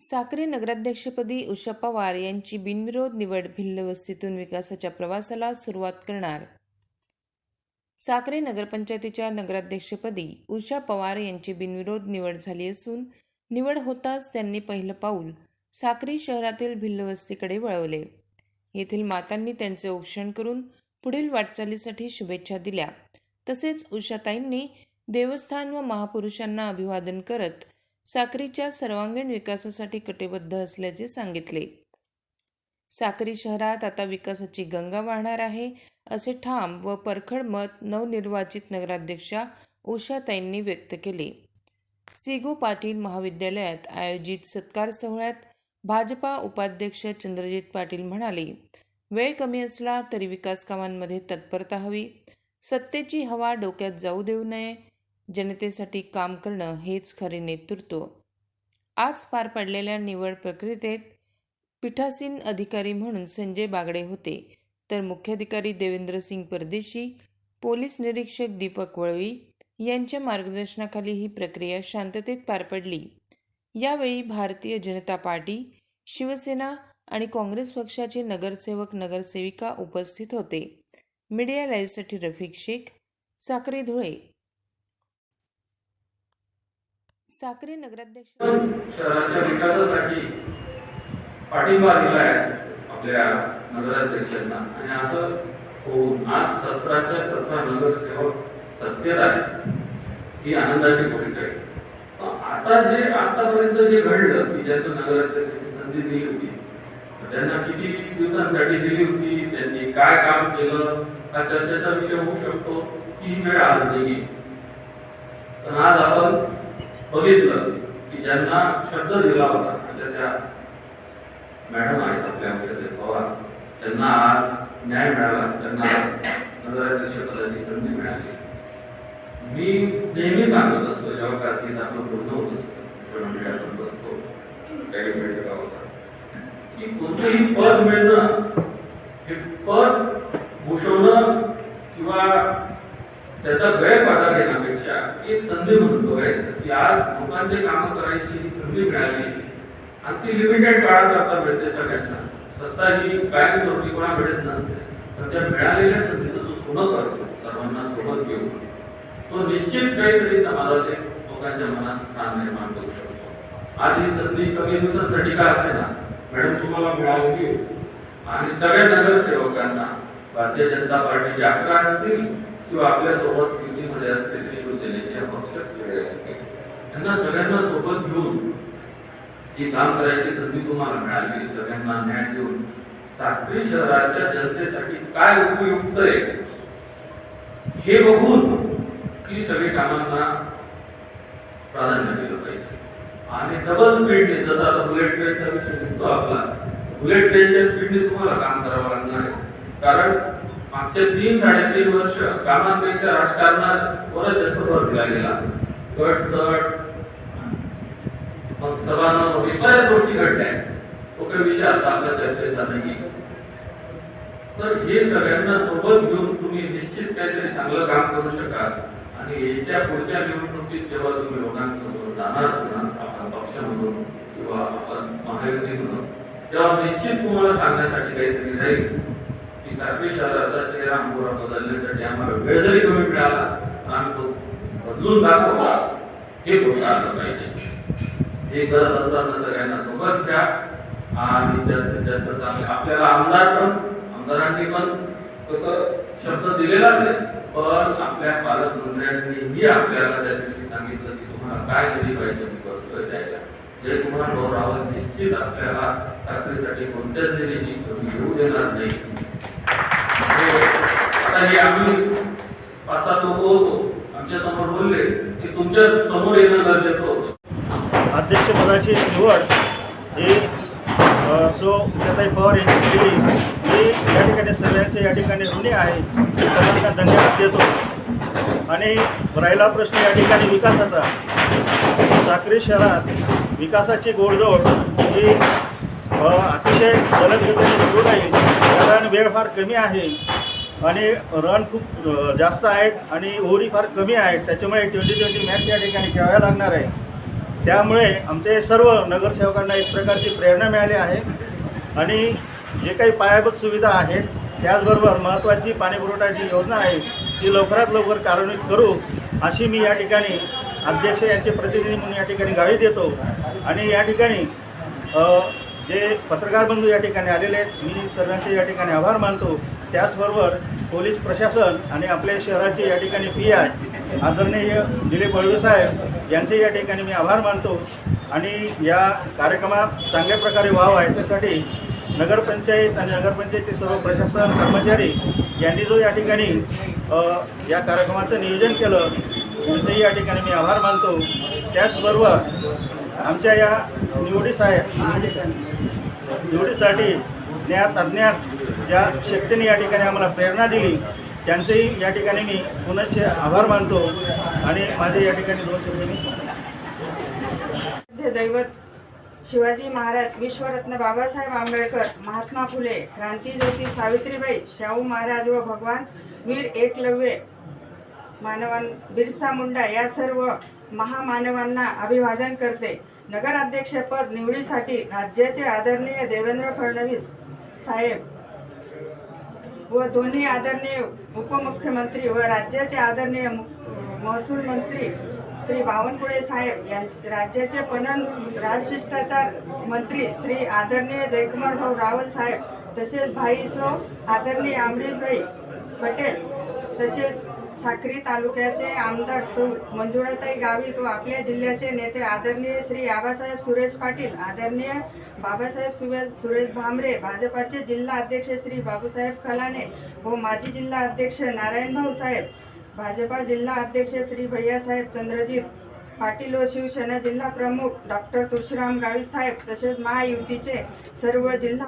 साक्री नगराध्यक्षपदी उषा पवार यांची बिनविरोध निवड. भिल्लवस्तीतून विकासाच्या प्रवासाला सुरुवात करणार. साक्री नगरपंचायतीच्या नगराध्यक्षपदी उषा पवार यांची बिनविरोध निवड झाली असून निवड होताच त्यांनी पहिलं पाऊल साक्री शहरातील भिल्लवस्तीकडे वळवले. येथील मातांनी त्यांचे औक्षण करून पुढील वाटचालीसाठी शुभेच्छा दिल्या. तसेच उषाताईंनी देवस्थान व महापुरुषांना अभिवादन करत साक्रीच्या सर्वांगीण विकासासाठी कटिबद्ध असल्याचे सांगितले. साक्री शहरात आता विकासाची गंगा वाहणार आहे असे ठाम व परखड मत नवनिर्वाचित नगराध्यक्षा उषाताईंनी व्यक्त केले. सी.गो. पाटील महाविद्यालयात आयोजित सत्कार सोहळ्यात भाजपा उपाध्यक्ष चंद्रजीत पाटील म्हणाले, वेळ कमी असला तरी विकास कामांमध्ये तत्परता हवी. सत्तेची हवा डोक्यात जाऊ देऊ नये. जनतेसाठी काम करणं हेच खरे नेतृत्व. आज पार पडलेल्या निवड प्रक्रियेत पीठासीन अधिकारी म्हणून संजय बागडे होते, तर मुख्याधिकारी देवेंद्रसिंग परदेशी, पोलीस निरीक्षक दीपक वळवी यांच्या मार्गदर्शनाखाली ही प्रक्रिया शांततेत पार पडली. यावेळी भारतीय जनता पार्टी, शिवसेना आणि काँग्रेस पक्षाचे नगरसेवक नगरसेविका उपस्थित होते. मीडिया लाईव्हसाठी रफिक शेख, साक्री, धुळे. साक्री नगराध्यक्ष शहराच्या विकासासाठी पाठिंबा दिला आहे आपल्या नगराध्यक्षांना आणि असं होऊन आज 17 नगरसेवक सत्तेत आहे ही आनंदाची गोष्ट आहे. आतापर्यंत जे घडलं की ज्यांना नगराध्यक्षाची संधी दिली होती, त्यांना किती दिवसांसाठी दिली होती, त्यांनी काय काम केलं हा चर्चेचा विषय होऊ शकतो. ही वेळ आज नाही. पण आज आपण बघितलं की ज्यांना शब्द दिला होता अशा त्या मॅडम आहेत आपल्या औषधे पवार, त्यांना आज न्याय मिळाला, त्यांना नगराध्यक्ष पदाची संधी मिळाली. मी नेहमी सांगत असतो जेव्हा खासगीत आपलं पूर्ण होत असतं, आपण बसतो काही बैठका होतात की कोणतंही पद मिळणं हे पद भूषवणं किंवा त्याचा गैरफायदा घेण्यापेक्षा एक संधी म्हणून बघायचं की आज लोकांचे काम करायची ही संधी मिळाली आणि ती लिमिटेड काळात आता मिळते सगळ्यांना. सत्ता ही कायमस्वरूपी कोणाकडेच नसते, पण त्या मिळालेल्या संधीचं जो सोनं करतो सर्वांना सोबत घेऊन तो निश्चित काहीतरी समाजात लोकांच्या मनात स्थान निर्माण करू शकतो. आज ही संधी कमी दिवसांसाठी का असेना मॅडम तुम्हाला मिळाली आणि सगळ्या नगरसेवकांना भारतीय जनता पार्टीचे 11 असतील किंवा आपल्या सोबत युतीमध्ये असलेले शिवसेनेचे अपक्ष असतील, त्यांना सगळ्यांना सोबत घेऊन ही काम करायची संधी तुम्हाला मिळाली. सगळ्यांना न्याय देऊन साक्री शहराच्या जनतेसाठी काय उपयुक्त आहे हे बघून की सगळी कामांना प्राधान्य दिलं पाहिजे आणि डबल स्पीडने, जसं आता बुलेट ट्रेनचा विषय निघतो आपला, बुलेट ट्रेनच्या स्पीडने तुम्हाला काम करावं लागणार आहे. कारण मागच्या 3-3.5 वर्ष कामांपेक्षा राजकारणावर जास्त भर दिला गेला. गट मग सभांमध्ये बऱ्याच गोष्टी घडल्या, तो काही विषय आता आपल्या चर्चेचा नाही. तर हे सगळ्यांना सोबत घेऊन तुम्ही निश्चित काहीतरी चांगलं काम करू शकाल आणि येत्या पुढच्या निवडणुकीत जेव्हा तुम्ही लोकांसमोर जाणार आपण पक्ष म्हणून किंवा आपण महायुती म्हणून, तेव्हा निश्चित तुम्हाला सांगण्यासाठी काहीतरी राहील की साक्री शहराचा चेहरा अंगोरा बदलण्यासाठी आम्हाला वेळ जरी कमी मिळाला तर आम्ही तो बदलून दाखवला हे बोलता पाहिजे. हे करत असताना सगळ्यांना सोबत घ्या आणि जास्तीत जास्त चांगले आपल्याला आमदारांनी पण कसं शब्द दिलेलाच आहे, पण आपल्या पालकमंत्र्यांनीही आपल्याला त्या दिवशी सांगितलं की तुम्हाला काय दिली पाहिजे वस्त्र द्यायला, जे तुम्हाला गौरवावर निश्चित आपल्याला साखरेसाठी कोणत्याच दिलेची कमी येऊ देणार नाही. आता हे आम्ही 5-7 लोक होतो, आमच्या समोर बोलले की तुमच्या समोर येणं गरजेचं होतं. अध्यक्षपदाची निवड ही उषाताई पवार यांनी केली ही या ठिकाणी सगळ्यांचे या ठिकाणी ऋणी आहे, सर्वांना धन्यवाद देतो. आणि राहिला प्रश्न या ठिकाणी विकासाचा, साक्री शहरात विकासाची गोडजोड ही अतिशय जलद गतीने सुरू राहील. कारण वेळ फार कमी आहे आणि रन खूप जास्त आहेत आणि ओव्हरी फार कमी आहेत, त्याच्यामुळे 20-20 मॅच या ठिकाणी खेळाव्या लागणार आहे. त्यामुळे आमचे सर्व नगरसेवकांना एक प्रकारची प्रेरणा मिळाली आहे आणि जे काही पायाभूत सुविधा आहेत त्याचबरोबर महत्त्वाची पाणीपुरवठा योजना आहे ती लवकरात लवकर कार्यान्वित करू अशी मी या ठिकाणी अध्यक्ष यांचे प्रतिनिधी म्हणून या ठिकाणी ग्वाही देतो. आणि या ठिकाणी जे पत्रकार बंधू या ठिकाणी आलेले आहेत मी सर्वांचे या ठिकाणी आभार मानतो. त्याचबरोबर पोलीस प्रशासन आणि आपल्या शहराचे या ठिकाणी PI आदरणीय दिलीप वळवे साहेब यांचे या ठिकाणी मी आभार मानतो. आणि या कार्यक्रमात चांगल्या प्रकारे व्हावा याच्यासाठी नगरपंचायत आणि नगरपंचायतचे सर्व प्रशासन कर्मचारी यांनी जो या ठिकाणी या कार्यक्रमाचं नियोजन केलं त्यांचेही या ठिकाणी मी आभार मानतो. त्याचबरोबर आमच्या या निवडीसाठी ज्ञात अज्ञात या शक्तीने या ठिकाणी आम्हाला प्रेरणा दिली त्यांचेही या ठिकाणी मी पुनश्च आभार मानतो. आणि माझे या ठिकाणी 2 शब्द दैवत शिवाजी महाराज, विश्वरत्न बाबासाहेब आंबेडकर, महात्मा फुले, क्रांतीज्योती सावित्रीबाई, शाहू महाराज व भगवान वीर एकलव्य मानवान बिरसा मुंडा या सर्व महामानवांना अभिवादन करते. नगराध्यक्षपद निवडीसाठी राज्याचे आदरणीय देवेंद्र फडणवीस साहेब व दोन्ही आदरणीय उपमुख्यमंत्री व राज्याचे आदरणीय महसूल मंत्री श्री बावनकुळे साहेब, राज्याचे पणन राजशिष्टाचार मंत्री श्री आदरणीय जयकुमार भाऊ रावल साहेब, तसेच भाईसो आदरणीय अमरीशभाई पटेल, तसेच साक्री तालुक्याचे आमदार सौ मंजुळाताई गावित व आपल्या जिल्ह्याचे नेते आदरणीय श्री आबासाहेब सुरेश पाटील, आदरणीय बाबासाहेब सुरेश भामरे, भाजपाचे जिल्हा अध्यक्ष श्री बाबूसाहेब खलाने व माजी जिल्हा अध्यक्ष नारायण भाऊ साहेब, भाजपा जिल्हा अध्यक्ष श्री भैयासाहेब चंद्रजीत पाटील व शिवसेना जिल्हा प्रमुख डॉक्टर तुळशीराम गावित साहेब, तसेच महायुतीचे सर्व जिल्हा